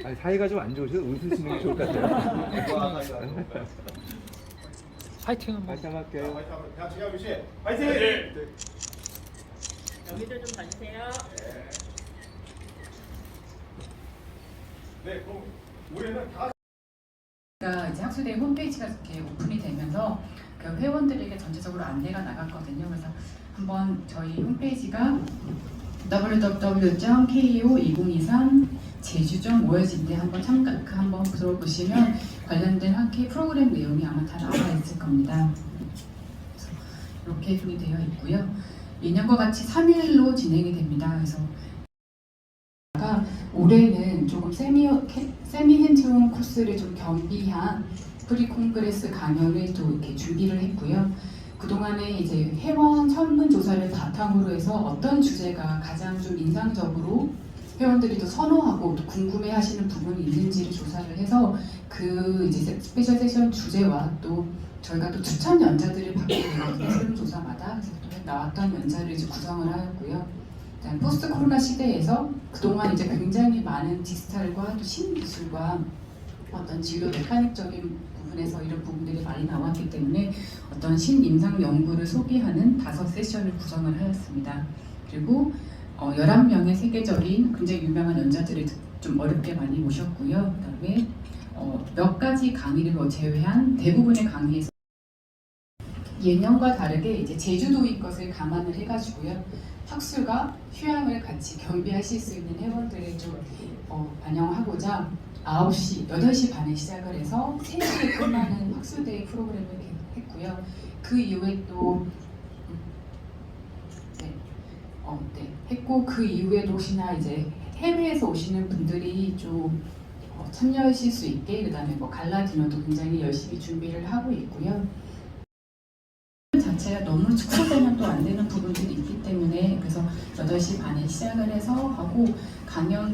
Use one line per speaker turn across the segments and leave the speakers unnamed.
아니, 사이가 좀 안 좋으셔서 웃으시는 게 좋을 것 같아요.
파이팅 한번.
파이팅 할게요.
자, 지금 씨, 파이팅!
여기도 좀 봐주세요.
네, 그럼 올해는 다.
그러니까 이제 학수대 홈페이지가 이렇게 오픈이 되면서 그 회원들에게 전체적으로 안내가 나갔거든요. 그래서 한번 저희 홈페이지가 www.ko2023 제주.org인데 한번 한번 들어보시면 관련된 학회 프로그램 내용이 아마 다 나와 있을 겁니다. 그래서 이렇게 준비되어 있고요. 예년과 같이 3일로 진행이 됩니다. 그래서 올해는 조금 세미 핸즈온 코스를 좀 겸비한 프리 콩그레스 강연을 또 이렇게 준비를 했고요. 그동안에 이제 회원 설문조사를 바탕으로 해서 어떤 주제가 가장 좀 인상적으로 회원들이 더 선호하고 또 궁금해하시는 부분이 있는지를 조사를 해서 그 이제 스페셜 세션 주제와 또 저희가 또 추천 연자들을 받게 되거든요. 설문조사마다. 그래서 또 나왔던 연자를 이제 구성을 하였고요. 포스트 코로나 시대에서 그동안 이제 굉장히 많은 디지털과 또 신기술과 어떤 진료 메카닉적인 부분에서 이런 부분들이 많이 나왔기 때문에 어떤 신임상 연구를 소개하는 5세션을 구성을 하였습니다. 그리고 11명의 세계적인 굉장히 유명한 연자들을 좀 어렵게 많이 모셨고요. 그다음에 몇 가지 강의를 제외한 대부분의 강의에서 예년과 다르게 이제 제주도인 것을 감안을 해가지고요. 학술과 휴양을 같이 겸비하실 수 있는 회원들을 좀 반영하고자 8시 반에 시작을 해서 3시에 끝나는 학술대회 프로그램을 했고요. 그 이후에 또 했고 그 이후에도 혹시나 이제 해외에서 오시는 분들이 좀 참여하실 수 있게 그다음에 뭐 갈라 디너도 굉장히 열심히 준비를 하고 있고요. 자체가 너무 축소되면 또 안 되는 부분들이 있기 때문에 그래서 8시 반에 시작을 해서 하고 강연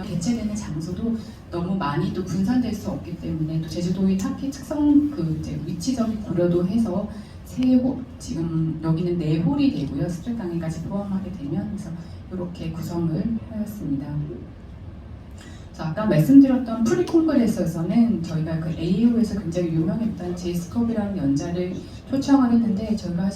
개최되는 장소도 너무 많이 또 분산될 수 없기 때문에 또 제주도의 학회 특성 그 이제 위치적 고려도 해서 지금 여기는 4홀이 되고요. 스트릿 강의까지 포함하게 되면 그래서 이렇게 구성을 하였습니다. 아까 말씀드렸던 프리 콩그레스에서는 저희가 그 AU에서 굉장히 유명했던 제이스컵이라는 연자를 초청을 했는데 저희가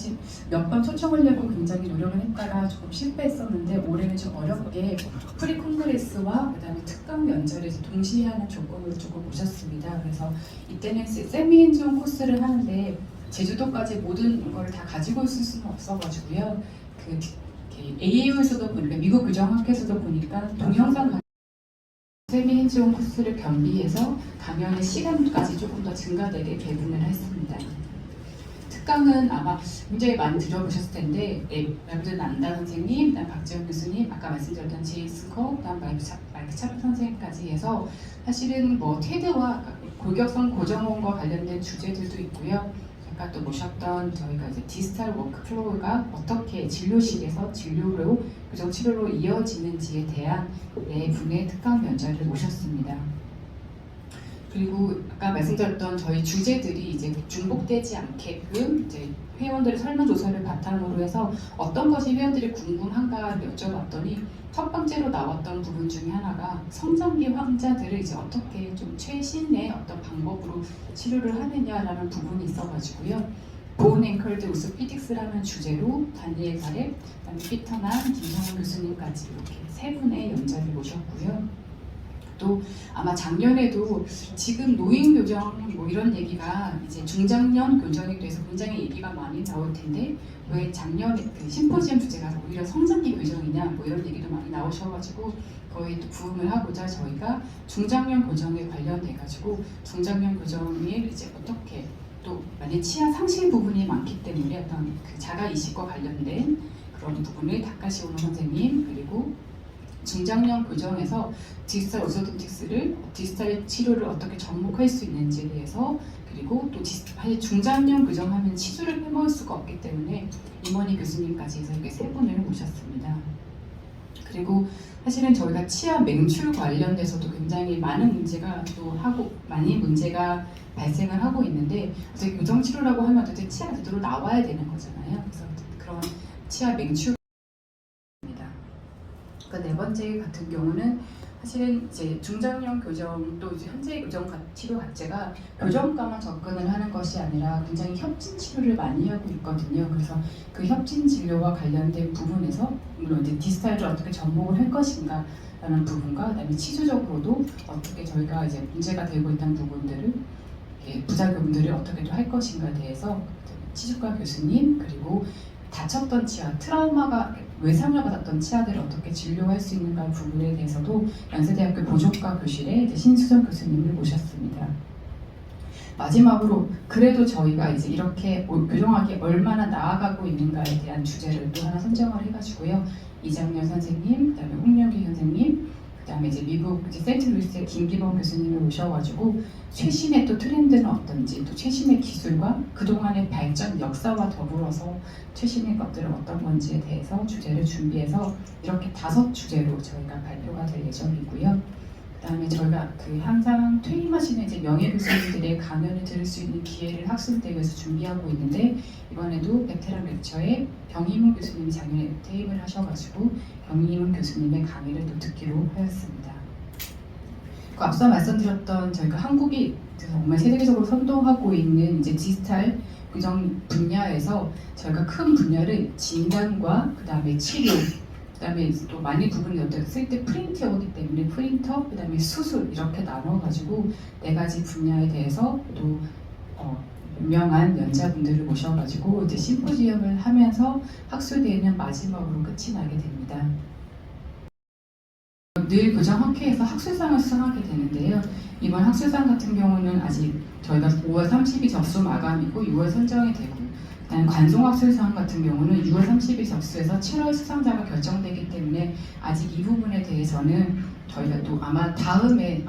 몇 번 초청하려고 굉장히 노력을 했다가 조금 실패했었는데 올해는 좀 어렵게 프리 콩그레스와 그다음에 특강 연자를 동시에 하는 조건으로 조금 모셨습니다. 그래서 이때는 세미 핸즈온 코스를 하는데 제주도까지 모든 걸 다 가지고 있을 수는 없어가지고요. 그 AU에서도 보니까 미국 교정학회에서도 보니까 동영상 세미 핸즈온 코스를 겸비해서 강연의 시간까지 조금 더 증가되게 배분을 했습니다. 특강은 아마 굉장히 많이 들어보셨을 텐데 여러분들 안다 선생님, 그다음 박지영 교수님, 아까 말씀드렸던 제이스커, 그다음 마이크 차프 선생님까지 해서 사실은 뭐 테드와 골격성 고정원과 관련된 주제들도 있고요. 아까 또 모셨던 저희가 이제 디지털 워크플로우가 어떻게 진료실에서 진료로 교정 치료로 이어지는지에 대한 4분의 특강 연자를 모셨습니다. 그리고 아까 말씀드렸던 저희 주제들이 이제 중복되지 않게끔 이제 회원들의 설문조사를 바탕으로 해서 어떤 것이 회원들이 궁금한가를 여쭤봤더니 첫 번째로 나왔던 부분 중에 하나가 성장기 환자들을 이제 어떻게 좀 최신의 어떤 방법으로 치료를 하느냐라는 부분이 있어가지고요. 본 앵컬드 오스피딕스라는 주제로 다니엘 가렙, 그다음에 피터난, 김성훈 교수님까지 이렇게 3분의 연자를 모셨고요. 또 아마 작년에도 지금 노인 교정 뭐 이런 얘기가 이제 중장년 교정에 대해서 굉장히 얘기가 많이 나올 텐데 왜 작년에 그 심포지엄 주제가 오히려 성장기 교정이냐 뭐 이런 얘기도 많이 나오셔가지고 거의 또 부음을 하고자 저희가 중장년 교정에 관련돼 가지고 중장년 교정이 이제 어떻게 또 만약 치아 상실 부분이 많기 때문에 어떤 그 자가 이식과 관련된 그런 부분을 다카시 오노 선생님 그리고 중장년 교정에서 디지털 오소돈틱스를 디지털 치료를 어떻게 접목할 수 있는지에 대해서 그리고 또 중장년 교정하면 치수를 빼먹을 수가 없기 때문에 임원희 교수님까지 해서 이렇게 3분을 모셨습니다. 그리고 사실은 저희가 치아 맹출 관련돼서도 굉장히 많은 문제가 많이 문제가 발생을 하고 있는데 어떻게 교정 치료라고 하면 도대체 치아가 제대로 나와야 되는 거잖아요. 그래서 그런 치아 맹출 그 4번째 같은 경우는 사실은 이제 중장년 교정 또 이제 현재 치료 자체가 교정과만 접근을 하는 것이 아니라 굉장히 협진 치료를 많이 하고 있거든요. 그래서 그 협진 진료와 관련된 부분에서 물론 이제 디스탈을 어떻게 접목을 할 것인가 라는 부분과 그다음에 치주적으로도 어떻게 저희가 이제 문제가 되고 있는 부분들을 부작용들을 어떻게 또 할 것인가에 대해서 치주과 교수님 그리고 다쳤던 치아, 트라우마가 외상을 받았던 치아들을 어떻게 진료할 수 있는가 부분에 대해서도 연세대학교 보조과 교실에 이제 신수정 교수님을 모셨습니다. 마지막으로 그래도 저희가 이제 이렇게 교정학이 얼마나 나아가고 있는가에 대한 주제를 또 하나 선정을 해가지고요. 이장렬 선생님, 그다음에 홍명기 선생님, 그다음에 이제 미국 이제 세인트루이스의 김기범 교수님을 모셔가지고 최신의 또 트렌드는 어떤지, 또 최신의 기술과 그동안의 발전 역사와 더불어서 최신의 것들은 어떤 건지에 대해서 주제를 준비해서 이렇게 5주제로 저희가 발표가 될 예정이고요. 그다음에 저희가 항상 퇴임하시는 이제 명예 교수님들의 강연을 들을 수 있는 기회를 학술대회에서 준비하고 있는데 이번에도 베테랑 렉처에 병희문 교수님이 작년에 퇴임을 하셔가지고 병희문 교수님의 강의를 또 듣기로 하였습니다. 그 앞서 말씀드렸던 저희가 한국이 정말 세계적으로 선도하고 있는 이제 디지털 교정 분야에서 저희가 큰 분야를 진단과 그다음에 치료 그다음에 또 많이 부분이 어떻게 쓸 때 프린터이기 때문에 프린터, 그다음에 수술 이렇게 나눠가지고 4가지 분야에 대해서 또 유명한 연자분들을 모셔가지고 이제 심포지엄을 하면서 학술대회는 마지막으로 끝이 나게 됩니다. 늘 교정학회에서 학술상을 수상하게 되는데요. 이번 학술상 같은 경우는 아직 저희가 5월 30일 접수 마감이고 6월 선정이 되고 관종학술상 같은 경우는 6월 30일 접수해서 7월 수상자가 결정되기 때문에 아직 이 부분에 대해서는 저희가 또 아마 다음에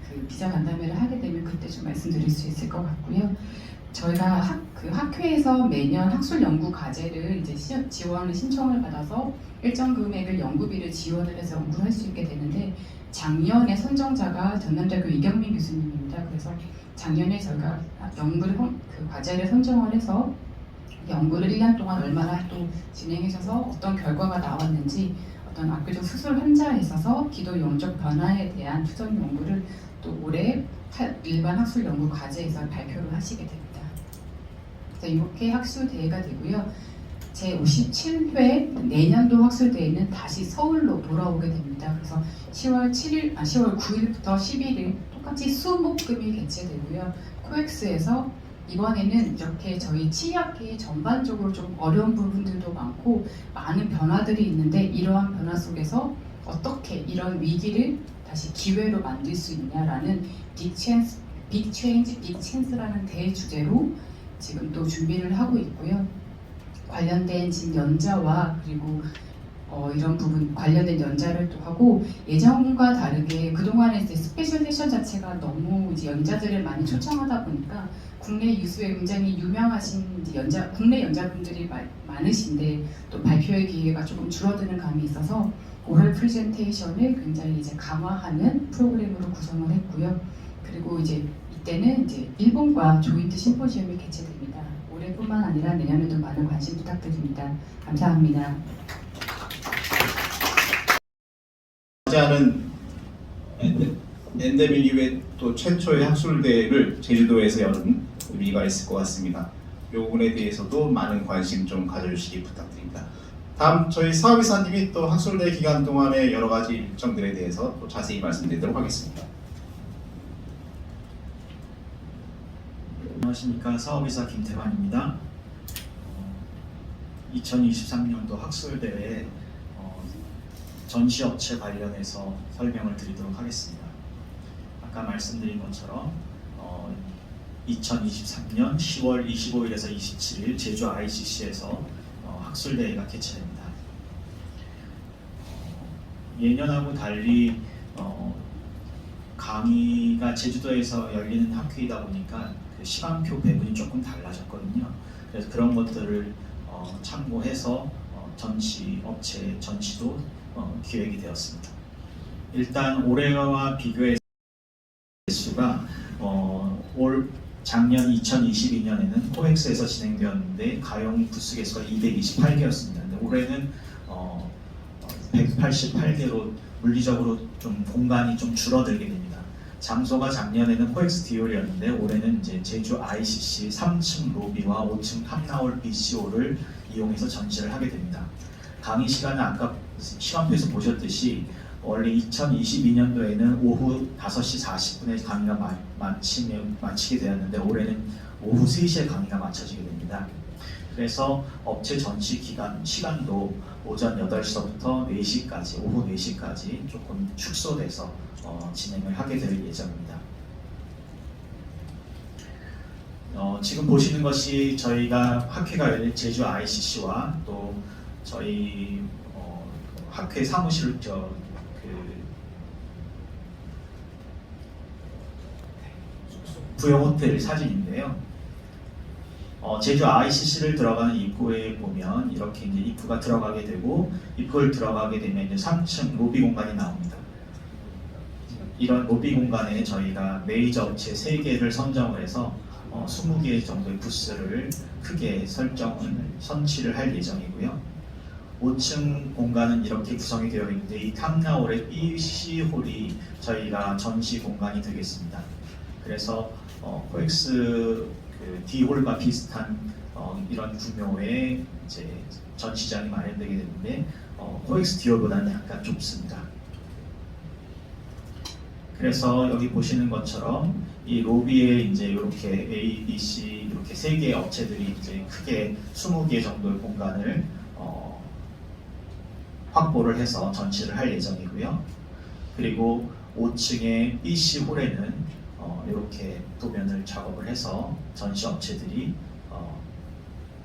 그 기자간담회를 하게 되면 그때 좀 말씀드릴 수 있을 것 같고요. 저희가 학회에서 매년 학술 연구 과제를 이제 지원을 신청을 받아서 일정 금액을 연구비를 지원을 해서 연구를 할 수 있게 되는데 작년에 선정자가 전남대학교 이경민 교수님입니다. 그래서 작년에 저희가 그 과제를 선정을 해서 연구를 1년 동안 얼마나 또 진행하셔서 어떤 결과가 나왔는지 어떤 악교적 수술 환자에 있어서 기도 영적 변화에 대한 추정 연구를 또 올해 일반 학술 연구 과제에서 발표를 하시게 됩니다. 그래서 이렇게 학술 대회가 되고요. 제 57회 내년도 학술 대회는 다시 서울로 돌아오게 됩니다. 그래서 10월 9일부터 11일 똑같이 수목금이 개최되고요. 코엑스에서 이번에는 이렇게 저희 치의학계 전반적으로 좀 어려운 부분들도 많고 많은 변화들이 있는데 이러한 변화 속에서 어떻게 이런 위기를 다시 기회로 만들 수 있냐라는 빅 찬스라는 대주제로 지금 또 준비를 하고 있고요. 관련된 지금 연자와 그리고 이런 부분 관련된 연자를 또 하고 예전과 다르게 그동안에 이제 스페셜 세션 자체가 너무 이제 연자들을 많이 초청하다 보니까 국내 유수에 굉장히 유명하신 이제 국내 연자분들이 많으신데 또 발표의 기회가 조금 줄어드는 감이 있어서 오럴 프레젠테이션을 굉장히 이제 강화하는 프로그램으로 구성을 했고요. 그리고 이제 이때는 이제 일본과 조인트 심포지엄이 개최됩니다. 올해뿐만 아니라 내년에도 많은 관심 부탁드립니다. 감사합니다.
하는 엔데밀 이후에 또 최초의 학술대회를 제주도에서 여는 의미가 있을 것 같습니다. 이 부분에 대해서도 많은 관심 좀 가져주시기 부탁드립니다. 다음 저희 사업이사님이 또 학술대회 기간 동안의 여러 가지 일정들에 대해서 또 자세히 말씀드리도록 하겠습니다.
안녕하십니까, 사업이사 김태환입니다. 2023년도 학술대회에 전시업체 관련해서 설명을 드리도록 하겠습니다. 아까 말씀드린 것처럼 2023년 10월 25일에서 27일 제주 ICC에서 학술대회가 개최됩니다. 예년하고 달리 강의가 제주도에서 열리는 학회이다 보니까 그 시간표 배분이 조금 달라졌거든요. 그래서 그런 것들을 참고해서 전시업체 전시도 기획이 되었습니다. 일단 올해와 비교해서 수가 작년 2022년에는 코엑스에서 진행되었는데 가용 부스 개수가 228개였습니다. 근데 올해는 188개로 물리적으로 좀 공간이 좀 줄어들게 됩니다. 장소가 작년에는 코엑스 디올이었는데 올해는 이제 제주 ICC 3층 로비와 5층 탑나올 BCO를 이용해서 전시를 하게 됩니다. 강의 시간은 아까 시간표에서 보셨듯이 원래 2022년도에는 오후 5시 40분에 강의가 마치게 되었는데 올해는 오후 3시에 강의가 마쳐지게 됩니다. 그래서 업체 전시 시간도 오전 8시부터 4시까지, 오후 4시까지 조금 축소돼서 진행을 하게 될 예정입니다. 지금 보시는 것이 저희가 학회가 열린 제주 ICC와 또 저희 학회 사무실 부영 호텔 사진인데요. 제주 ICC를 들어가는 입구에 보면 이렇게 이제 입구가 들어가게 되고 입구를 들어가게 되면 이제 3층 로비 공간이 나옵니다. 이런 로비 공간에 저희가 메이저 업체 3개를 선정을 해서 20개 정도의 부스를 크게 선치를 할 예정이고요. 5층 공간은 이렇게 구성이 되어 있는데 이 탑나올의 BC홀이 저희가 전시 공간이 되겠습니다. 그래서 코엑스 D홀과 비슷한 이런 규모의 이제 전시장이 마련되게 되는데 코엑스 D홀보다는 약간 좁습니다. 그래서 여기 보시는 것처럼 이 로비에 이제 이렇게 A, B, C 이렇게 3개의 업체들이 이제 크게 20개 정도의 공간을 확보를 해서 전시를 할 예정이고요. 그리고 5층의 BC 홀에는 이렇게 도면을 작업을 해서 전시 업체들이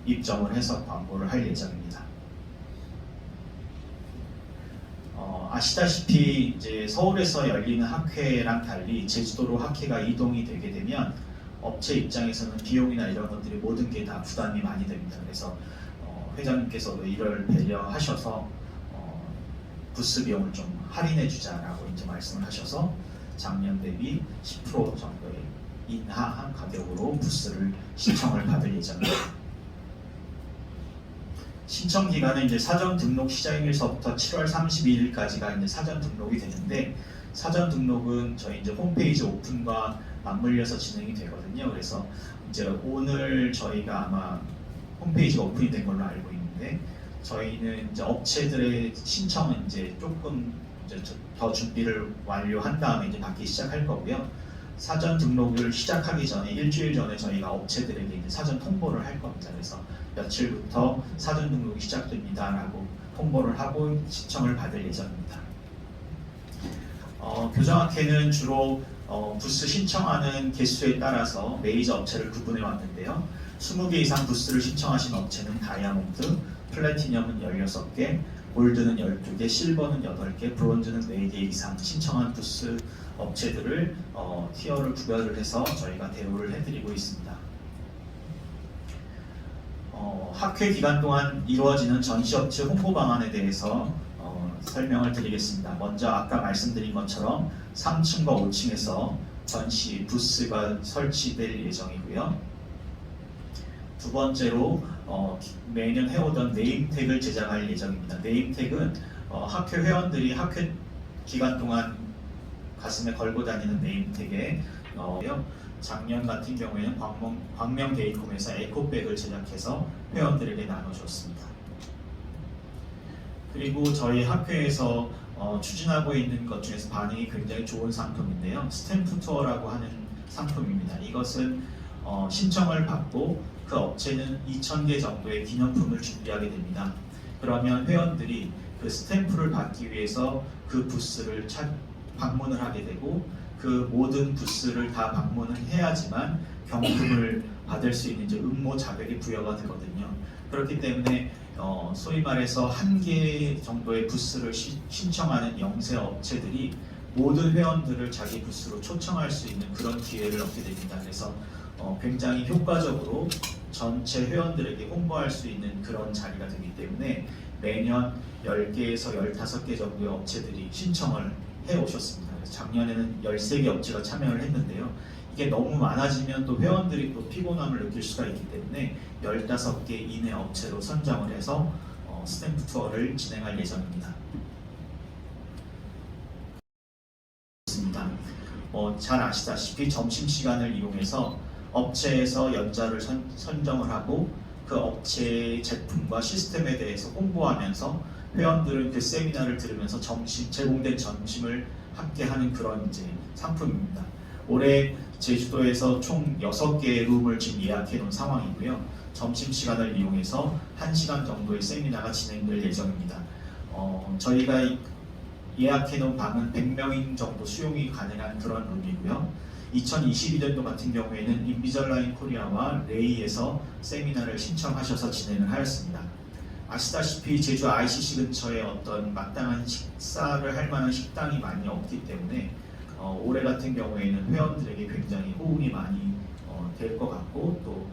입점을 해서 광고를 할 예정입니다. 아시다시피 이제 서울에서 열리는 학회랑 달리 제주도로 학회가 이동이 되게 되면 업체 입장에서는 비용이나 이런 것들이 모든 게 다 부담이 많이 됩니다. 그래서 회장님께서도 이를 배려하셔서 부스 비용을 좀 할인해 주자라고 이제 말씀을 하셔서 작년 대비 10% 정도의 인하한 가격으로 부스를 신청을 받을 예정입니다. 신청 기간은 이제 사전 등록 시작일서부터 7월 32일까지가 이제 사전 등록이 되는데 사전 등록은 저희 이제 홈페이지 오픈과 맞물려서 진행이 되거든요. 그래서 이제 오늘 저희가 아마 홈페이지가 오픈이 된 걸로 알고 있는데 저희는 이제 업체들의 신청은 이제 조금 이제 더 준비를 완료한 다음에 이제 받기 시작할 거고요. 사전 등록을 시작하기 전에 일주일 전에 저희가 업체들에게 이제 사전 통보를 할 겁니다. 그래서 며칠부터 사전 등록이 시작됩니다라고 통보를 하고 신청을 받을 예정입니다. 교정학회는 주로 부스 신청하는 개수에 따라서 메이저 업체를 구분해 왔는데요. 20개 이상 부스를 신청하신 업체는 다이아몬드, 플래티넘은 16개, 골드는 12개, 실버는 8개, 브론즈는 4개 이상 신청한 부스 업체들을 티어를 구별을 해서 저희가 대우를 해드리고 있습니다. 학회 기간 동안 이루어지는 전시업체 홍보 방안에 대해서 설명을 드리겠습니다. 먼저 아까 말씀드린 것처럼 3층과 5층에서 전시 부스가 설치될 예정이고요. 두 번째로 매년 해오던 네임택을 제작할 예정입니다. 네임택은 학회 회원들이 학회 기간 동안 가슴에 걸고 다니는 네임택에 작년 같은 경우에는 광명 데이콤에서 에코백을 제작해서 회원들에게 나눠줬습니다. 그리고 저희 학회에서 추진하고 있는 것 중에서 반응이 굉장히 좋은 상품인데요. 스탬프 투어라고 하는 상품입니다. 이것은 신청을 받고 그 업체는 2,000개 정도의 기념품을 준비하게 됩니다. 그러면 회원들이 그 스탬프를 받기 위해서 그 부스를 방문을 하게 되고 그 모든 부스를 다 방문을 해야지만 경품을 받을 수 있는 응모 자격이 부여가 되거든요. 그렇기 때문에 소위 말해서 1개 정도의 부스를 신청하는 영세 업체들이 모든 회원들을 자기 부스로 초청할 수 있는 그런 기회를 얻게 됩니다. 그래서 굉장히 효과적으로 전체 회원들에게 홍보할 수 있는 그런 자리가 되기 때문에 매년 10개에서 15개 정도의 업체들이 신청을 해오셨습니다. 작년에는 13개 업체가 참여를 했는데요. 이게 너무 많아지면 또 회원들이 또 피곤함을 느낄 수가 있기 때문에 15개 이내 업체로 선정을 해서 스탬프 투어를 진행할 예정입니다. 잘 아시다시피 점심시간을 이용해서 업체에서 연자를 선정을 하고 그 업체의 제품과 시스템에 대해서 홍보하면서 회원들은 그 세미나를 들으면서 제공된 점심을 함께 하는 그런 이제 상품입니다. 올해 제주도에서 총 6개의 룸을 지금 예약해 놓은 상황이고요. 점심시간을 이용해서 1시간 정도의 세미나가 진행될 예정입니다. 저희가 예약해 놓은 방은 100명인 정도 수용이 가능한 그런 룸이고요. 2022년도 같은 경우에는 인비절라인 코리아와 레이에서 세미나를 신청하셔서 진행을 하였습니다. 아시다시피 제주 ICC 근처에 어떤 마땅한 식사를 할 만한 식당이 많이 없기 때문에 올해 같은 경우에는 회원들에게 굉장히 호응이 많이 될 것 같고 또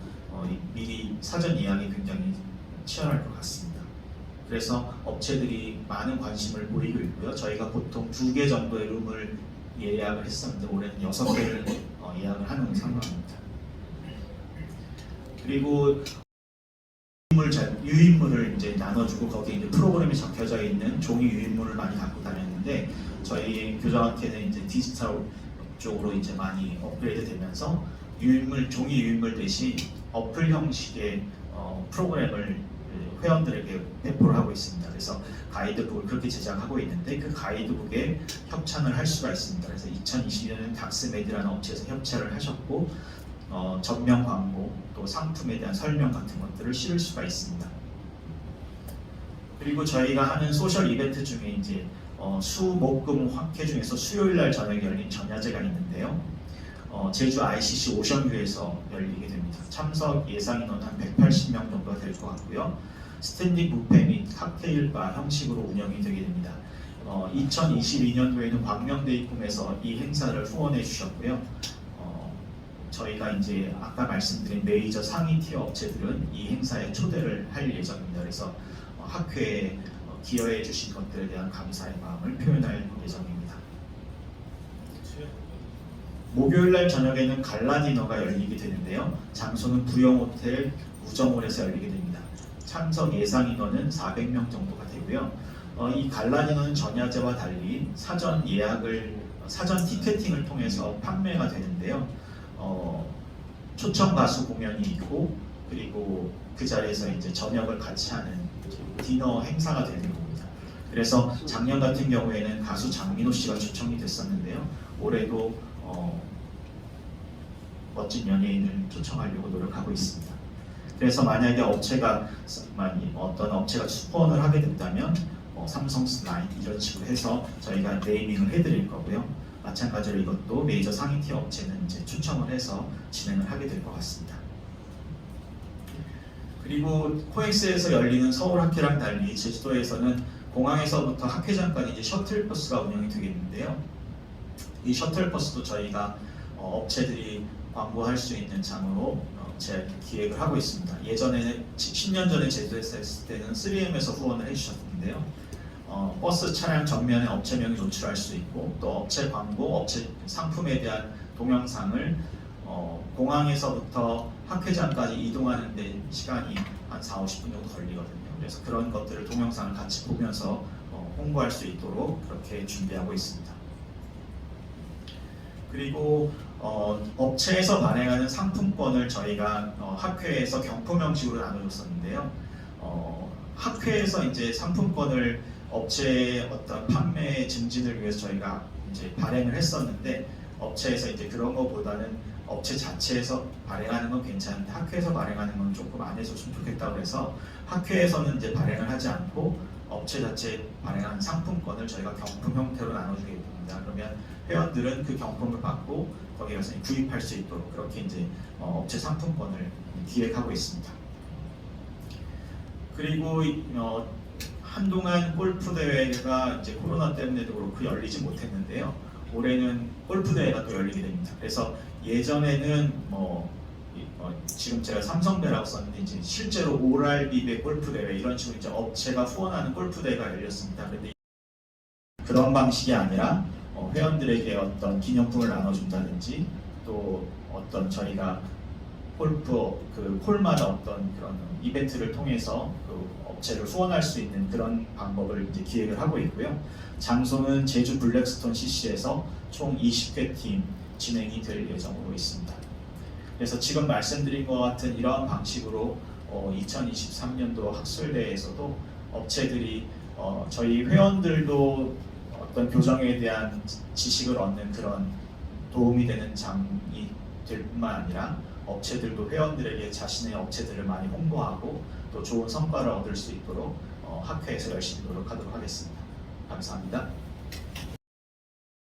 미리 사전 예약이 굉장히 치열할 것 같습니다. 그래서 업체들이 많은 관심을 보이고 있고요. 저희가 보통 2개 정도의 룸을 예약을 했었는데 올해는 6개를 예약을 하는 상황입니다. 그리고 유인물을 이제 나눠주고 거기에 이제 프로그램이 적혀져 있는 종이 유인물을 많이 갖고 다녔는데 저희 교정학회는 이제 디지털 쪽으로 이제 많이 업그레이드 되면서 종이 유인물 대신 어플 형식의 프로그램을 회원들에게 배포를 하고 있습니다. 그래서 가이드북을 그렇게 제작하고 있는데 그 가이드북에 협찬을 할 수가 있습니다. 그래서 2022년에는 닥스메디라는 업체에서 협찬을 하셨고 전면 광고 또 상품에 대한 설명 같은 것들을 실을 수가 있습니다. 그리고 저희가 하는 소셜 이벤트 중에 이제 수목금 화케 중에서 수요일 날 저녁에 열린 전야제가 있는데요. 제주 ICC 오션뷰에서 열리게 됩니다. 참석 예상 인원 한 180명 정도가 될 것 같고요. 스탠딩 뷔페 및 칵테일바 형식으로 운영이 되게 됩니다. 2022년도에는 광명데이콤에서 이 행사를 후원해 주셨고요. 저희가 이제 아까 말씀드린 메이저 상위 티어 업체들은 이 행사에 초대를 할 예정입니다. 그래서 학회에 기여해 주신 것들에 대한 감사의 마음을 표현할 예정입니다. 목요일 날 저녁에는 갈라 디너가 열리게 되는데요. 장소는 부영호텔 우정홀에서 열리게 됩니다. 참석 예상 인원은 400명 정도가 되고요. 이 갈라 디너는 전야제와 달리 사전 티켓팅을 통해서 판매가 되는데요. 초청 가수 공연이 있고 그리고 그 자리에서 이제 저녁을 같이 하는 디너 행사가 되는 겁니다. 그래서 작년 같은 경우에는 가수 장민호 씨가 초청이 됐었는데요. 올해도 멋진 연예인을 초청하려고 노력하고 있습니다. 그래서 만약에 어떤 업체가 후원을 하게 된다면 삼성스라인 이런 식으로 해서 저희가 네이밍을 해드릴 거고요. 마찬가지로 이것도 메이저 상위 티어 업체는 이제 추첨을 해서 진행을 하게 될 것 같습니다. 그리고 코엑스에서 열리는 서울 학회랑 달리 제주도에서는 공항에서부터 학회장까지 이제 셔틀버스가 운영이 되겠는데요. 이 셔틀버스도 저희가 업체들이 광고할 수 있는 장으로 기획을 하고 있습니다. 예전에는 10년 전에 제주도에서 했을 때는 3M에서 후원을 해주셨는데요. 버스 차량 전면에 업체명이 노출할 수 있고 또 업체 광고, 업체 상품에 대한 동영상을 공항에서부터 학회장까지 이동하는 데 시간이 한 4-50분 정도 걸리거든요. 그래서 그런 것들을 동영상을 같이 보면서 홍보할 수 있도록 그렇게 준비하고 있습니다. 그리고 업체에서 발행하는 상품권을 저희가 학회에서 경품 형식으로 나눠줬었는데요. 학회에서 이제 상품권을 업체의 어떤 판매 증진을 위해서 저희가 이제 발행을 했었는데 업체에서 이제 그런 것보다는 업체 자체에서 발행하는 건 괜찮은데 학회에서 발행하는 건 조금 안 해줬으면 좋겠다고 해서 학회에서는 이제 발행을 하지 않고 업체 자체 발행한 상품권을 저희가 경품 형태로 나눠주게 됩니다. 그러면 회원들은 그 경품을 받고 거기 가서 구입할 수 있도록 그렇게 이제 업체 상품권을 기획하고 있습니다. 그리고 한동안 골프 대회가 이제 코로나 때문에도 그렇고 열리지 못했는데요. 올해는 골프 대회가 또 열리게 됩니다. 그래서 예전에는 지금 제가 삼성배라고 썼는데 이제 실제로 오랄비배 골프 대회 이런 식으로 이제 업체가 후원하는 골프 대회가 열렸습니다. 그런데 그런 방식이 아니라 회원들에게 어떤 기념품을 나눠준다든지 또 어떤 저희가 골프 그 홀마다 어떤 그런 이벤트를 통해서 그 업체를 후원할 수 있는 그런 방법을 이제 기획을 하고 있고요. 장소는 제주 블랙스톤 CC에서 총 20회 팀 진행이 될 예정으로 있습니다. 그래서 지금 말씀드린 것 같은 이러한 방식으로 2023년도 학술대회에서도 업체들이 저희 회원들도 어떤 교정에 대한 지식을 얻는 그런 도움이 되는 장이 될 뿐만 아니라 업체들도 회원들에게 자신의 업체들을 많이 홍보하고 또 좋은 성과를 얻을 수 있도록 학회에서 열심히 노력하도록 하겠습니다. 감사합니다.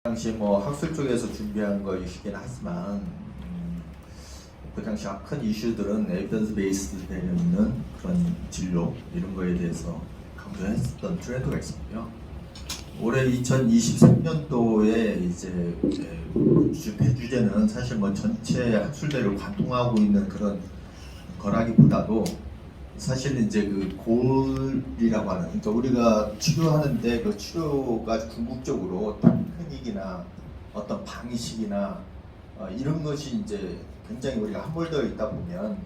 당시 뭐 학술 쪽에서 준비한 것이긴 하지만 그 당시 큰 이슈들은 에비던스 베이스 되어 있는 그런 진료 이런 거에 대해서 강조했었던 트렌드가 있었고요. 올해 2023년도에 이제 대주제는 사실 뭐 전체 학술대를 관통하고 있는 그런 거라기보다도 사실 이제 그 고울이라고 하는, 그러니까 우리가 치료하는데 그 치료가 궁극적으로 테크닉이나 어떤 방식이나 이런 것이 이제 굉장히 우리가 함몰되어 있다 보면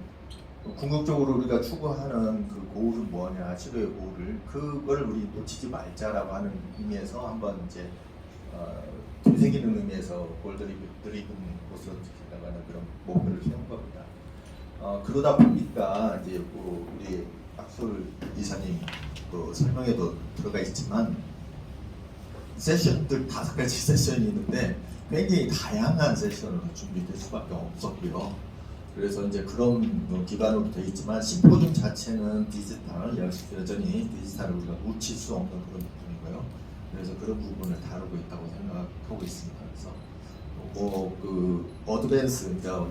궁극적으로 우리가 추구하는 그 고울은 뭐냐, 치료의 고울을, 그걸 우리 놓치지 말자라고 하는 의미에서 한번 이제 되새기는 의미에서 골드리븐으로서 나가는 그런 목표를 세운 겁니다. 그러다 보니까 이제 우리 학술 이사님 그 설명에도 들어가 있지만 세션들 5가지 세션이 있는데 굉장히 다양한 세션으로 준비될 수밖에 없었고요. 그래서 이제 그런 기반으로 되어 있지만 심포지움 자체는 디지털, 여전히 디지털을 우리가 놓칠 수 없는 그런 부분이고요. 그래서 그런 부분을 다루고 있다고 생각하고 있습니다. 그래서 뭐 그 어드밴스, 그러니까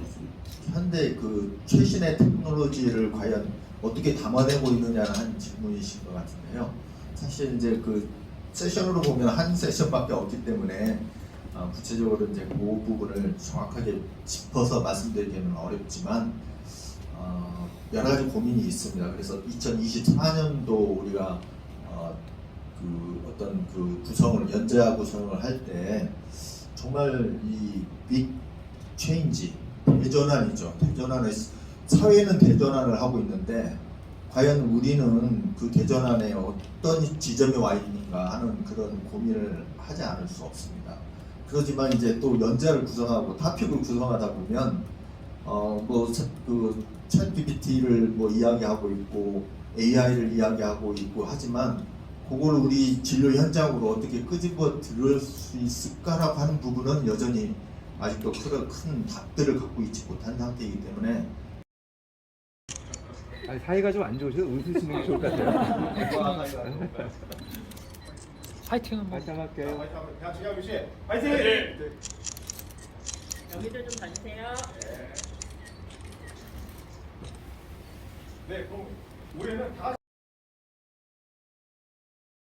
현대 그 최신의 테크놀로지를 과연 어떻게 담아내고 있느냐는 한 질문이신 것 같은데요. 사실 이제 그 세션으로 보면 한 세션밖에 없기 때문에 구체적으로 이제 그 부분을 정확하게 짚어서 말씀드리기는 어렵지만 여러 가지 고민이 있습니다. 그래서 2024년도 우리가 그 어떤 그 구성을 연재하 구성을 할 때 정말 이 빅 체인지, 대전환이죠. 대전환을, 사회는 대전환을 하고 있는데 과연 우리는 그 대전환에 어떤 지점에 와 있는가 하는 그런 고민을 하지 않을 수 없습니다. 그렇지만 이제 또 연재를 구성하고 토픽을 구성하다 보면 그 챗GPT를 뭐 이야기하고 있고 AI를 이야기하고 있고 하지만 그걸 우리 진료 현장으로 어떻게 끄집어 들을 수 있을까라고 하는 부분은 여전히 아직도 큰 답들을 갖고 있지 못한 상태이기 때문에
아니, 사이가 좀 안 좋으셔서 웃으시는 게 좋을 것 같아요.
파이팅 한번.
파이팅 할게요.
자, 지하우 씨, 파이팅!
여기도 좀 봐주세요.
네, 그럼 올해는 다